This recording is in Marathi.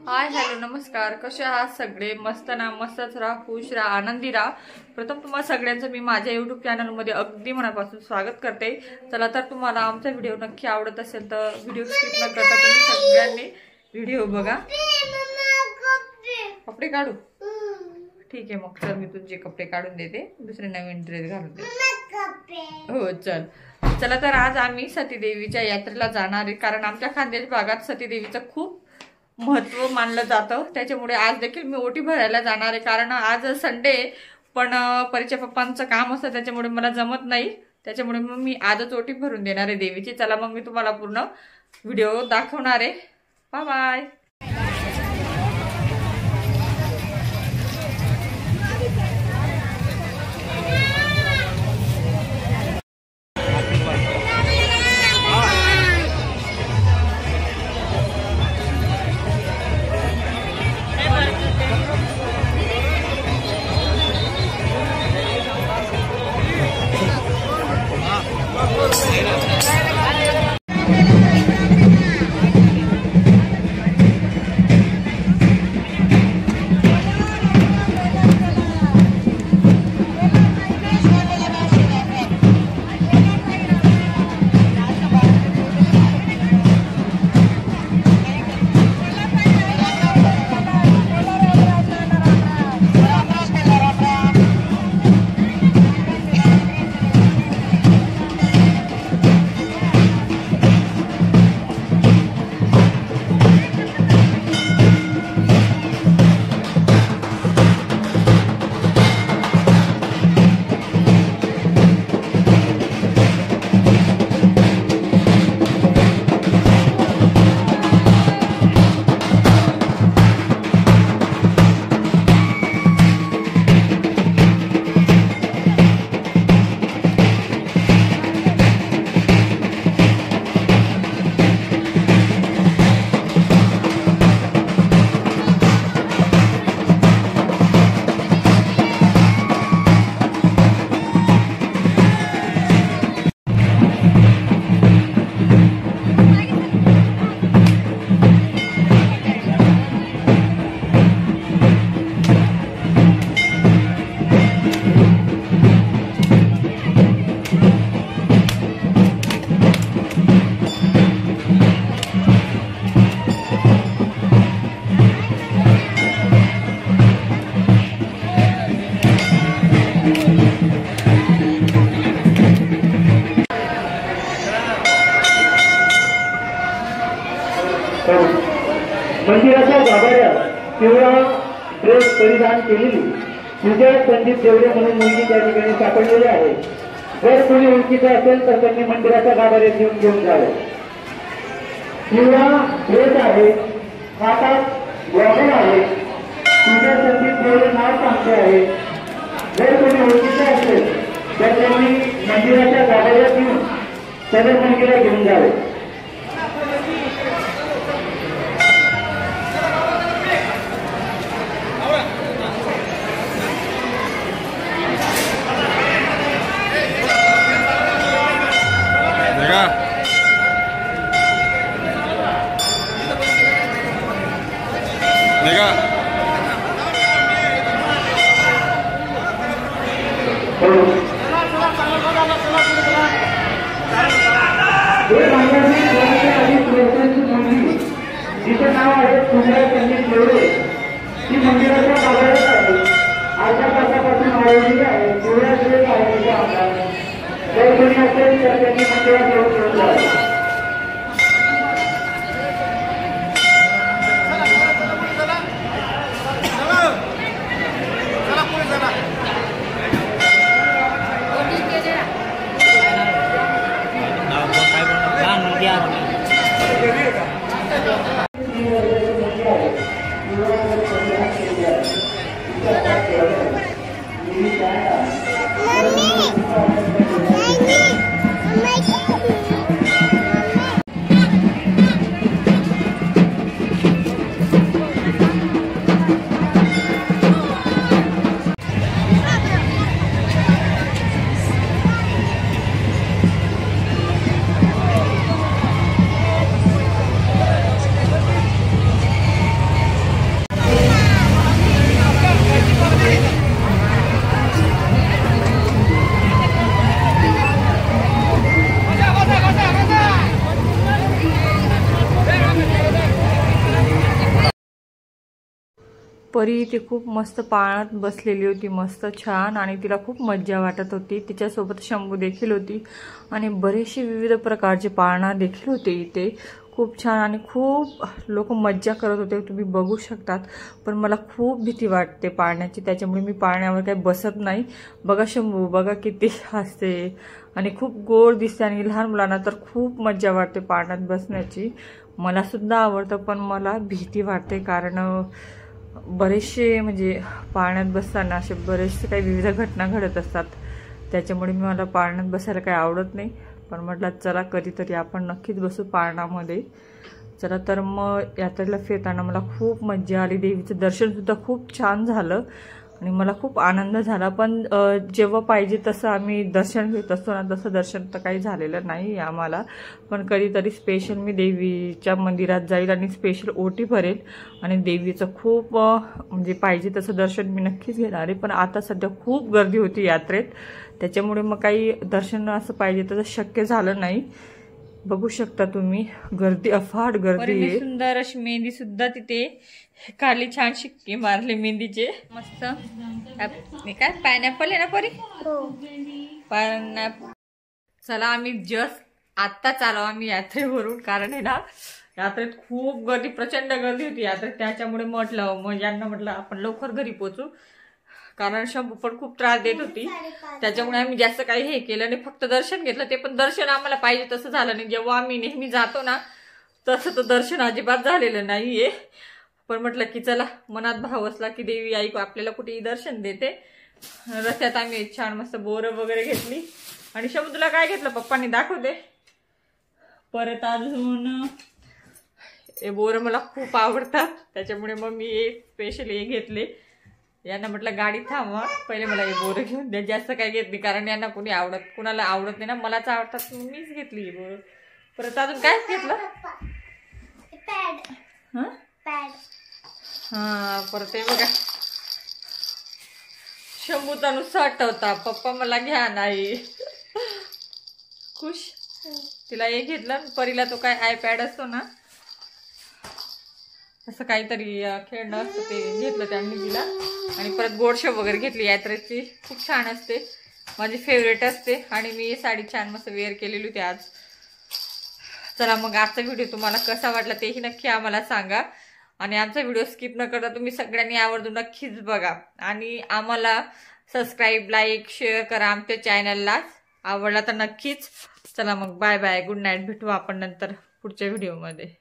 हाय हॅलो नमस्कार, कसे आहात सगळे? मस्त ना? मस्तच राहा, खुश राहा, आनंदी राहा। प्रथम तुम्हाला सगळ्यांचं मी माझ्या YouTube चॅनलमध्ये अगदी मनापासून स्वागत करते। चला तर तुम्हाला आमचा व्हिडिओ नक्की आवडत असेल तर व्हिडिओ स्किप न करता तुम्ही सगळ्यांनी व्हिडिओ बघा। कपडे काढू? ठीक आहे, मग चल मी तुझे कपडे काढून देते, दुसरे नवीन ड्रेस घालून देते। हो चल। चला तर आज आम्ही सतीदेवीच्या यात्रेला जाणार आहे, कारण आमच्या खानदेश भागात सतीदेवीचं खूप महत्व मानलं जातं। त्याच्यामुळे आज देखील मी ओटी भरायला जाणार आहे, कारण आज संडे पण परीच्या पप्पांचं काम असतं, त्याच्यामुळे मला जमत नाही। त्याच्यामुळे मग मी आजच ओटी भरून देणार आहे देवीची। चला मग मी तुम्हाला पूर्ण व्हिडिओ दाखवणार आहे। Bye bye. मंदिराच्या गाभाऱ्यात पिवळा ड्रेस परिधान केलेली पूजा संदीप देवडे म्हणून मुलगी त्या ठिकाणी सापडलेली आहे। जर कोणी ओळखीचं असेल तर त्यांनी मंदिराच्या गाभाऱ्यात घेऊन जावे। पिवळा ड्रेस आहे, हातात गॉगल आहे, पूजा संदीप देवडे नाव सांगते आहे। जर कोणी ओळखीचं असेल तर त्यांनी मंदिराच्या गाभाऱ्यात येऊन सदर मुलगीला घेऊन जावे। जिचं नाव आहे पूजा संदीप देवडे, ती मंदिराच्या गाभाऱ्यात आहे। अर्ध्या तासापासून आवडलेली आहे, पिवळ्या ड्रेस आहे तिच्या अंगात। जर कोणी असेल तर त्यांनी मंदिरात घेऊन जावे। परी इथे खूप मस्त पाण्यात बसलेली होती, मस्त छान, आणि तिला खूप मज्जा वाटत होती. तिच्यासोबत शंभू देखील होती आणि बरेचसे विविध प्रकारचे पाळणा देखील होते इथे. खूप छान आणि खूप लोक मज्जा करत होते, तुम्ही बघू शकतात. पण मला खूप भीती वाटते पाळण्याची, त्याच्यामुळे मी पाळण्यावर काही बसत नाही. बघा शंभू बघा किती हसते आणि खूप गोड दिसते, आणि लहान मुलांना तर खूप मज्जा वाटते पाळण्यात बसण्याची. मला सुद्धा आवडतं, पण मला भीती वाटते, कारण बरेचसे म्हणजे पाळण्यात बसताना असे बरेचसे काही विविध घटना घडत असतात. त्याच्यामुळे मला पाळण्यात बसायला काही आवडत नाही. पण म्हटलं चला कधीतरी आपण नक्कीच बसू पाळण्यामध्ये. चला तर मग यात्रेला फिरताना मला खूप मज्जा आली. देवीचं दर्शनसुद्धा खूप छान झालं आणि मला खूप आनंद झाला. पण जेव्हा पाहिजे तसं आम्ही दर्शन घेत असतो ना, तसं दर्शन तर काही झालेलं नाही आम्हाला. पण कधीतरी स्पेशल मी देवीच्या मंदिरात जाईल आणि स्पेशल ओटी भरेल आणि देवीचं खूप म्हणजे पाहिजे तसं दर्शन मी नक्कीच घेणार आहे. पण आता सध्या खूप गर्दी होती यात्रेत, त्याच्यामुळे मग काही दर्शन असं पाहिजे तसं शक्य झालं नाही. बघू शकता तुम्ही, गर्दी अफाट गर्दी आहे. सुंदर अशी मेहंदी सुद्धा तिथे खाली छान शिक्के मारले मेहंदीचे मस्त. काय पायनॅपल आहे ना परी? पायनॅपल. चला आम्ही जस्ट आत्ताच आलो आम्ही यात्रेवरून, कारण आहे ना यात्रेत खूप गर्दी, प्रचंड गर्दी होती यात्रेत. त्याच्यामुळे म्हटलं मग यांना म्हटलं आपण लवकर घरी पोहोचू, कारण शंभू पण खूप त्रास देत होती. त्याच्यामुळे आम्ही जास्त काही हे केलं नाही, फक्त दर्शन घेतलं. ते पण दर्शन आम्हाला पाहिजे तसं झालं नाही. जेव्हा आम्ही नेहमी जातो ना तसं तर दर्शन अजिबात झालेलं नाहीये. पण म्हटलं की चला, मनात भाव असला की देवी आई आपल्याला कुठेही दर्शन देते. रस्त्यात आम्ही छान मस्त बोरं वगैरे घेतली. आणि शंभू तुला काय घेतलं पप्पांनी दाखवते. परत अजून हे बोरं मला खूप आवडतात, त्याच्यामुळे मग मी एक स्पेशल हे घेतले. यांना म्हटलं गाडी थांबवा, पहिले मला हे बोरं घेऊन द्या. जास्त काही घेत नाही, कारण यांना कुणाला आवडत नाही ना, मलाच आवडतात, मीच घेतली बोरं. परत अजून काय घेतलं? हा परत हे बघा, शंभूचा नुसतं आठवता पप्पा मला घ्या नाही. खुश. तिला हे घेतलं. परीला तो काय आयपॅड असतो ना, असं काहीतरी खेळणं असतं ते घेतलं त्यांनी तिला. आणि परत गोडशे वगैरे घेतली यात्रेची, खूप छान असते, माझी फेवरेट असते. आणि मी साडी छान मस्त वेअर केलेली होती आज. चला मग आजचा व्हिडिओ तुम्हाला कसा वाटला तेही नक्की आम्हाला सांगा. आणि आमचा व्हिडिओ स्किप न करता तुम्ही सगळ्यांनी आवर्जून नक्कीच बघा. आणि आम्हाला सबस्क्राईब, लाईक, शेअर करा आमच्या चॅनलला. आवडला तर नक्कीच. चला मग बाय बाय, गुड नाईट. भेटू आपण नंतर पुढच्या व्हिडिओमध्ये.